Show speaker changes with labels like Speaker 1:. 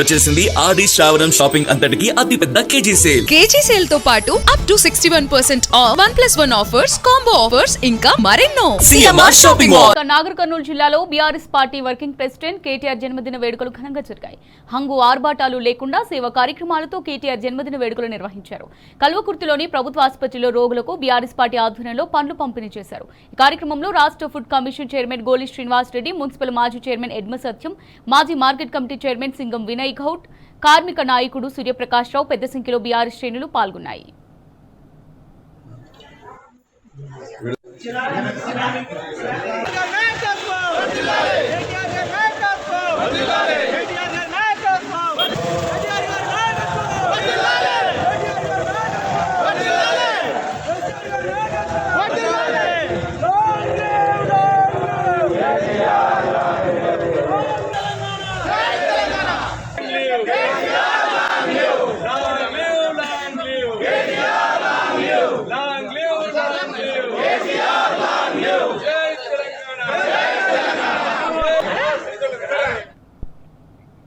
Speaker 1: వచ్చేసింది ఆడి శ్రావణం షాపింగ్ అంతటికి అతిపెద్ద కేజీ సేల్
Speaker 2: తో పాటు up to 61% off 1+1 offers, combo offers ఇంకా మరెన్నో.
Speaker 1: Shopping mall.
Speaker 3: నాగర్ కర్నూలు జిల్లాలో BRS party working president KTR జన్మదిన వేడుకలు ఘనంగా జరిగాయి. హంగు ఆర్భాటాలు లేకుండా సేవా కార్యక్రమాలతో కేటీఆర్ జన్మదిన వేడుకలు నిర్వహించారు. కల్వకుర్తిలోని ప్రభుత్వ ఆసుపత్రిలో రోగులకు బీఆర్ఎస్ పార్టీ ఆధ్వర్యంలో పండ్లు పంపిణీ చేశారు. ఈ కార్యక్రమంలో రాష్ట్ర food commission chairman Goli Srinivas Reddy, municipal మాజీ చైర్మన్ ఎడ్మ సత్యం, మాజీ market committee chairman Singam Vinay Goud, కార్మిక నాయకుడు సూర్యప్రకాష్ రావు పెద్ద సంఖ్యలో బీఆర్ఎస్ శ్రేణులు పాల్గొన్నాయి.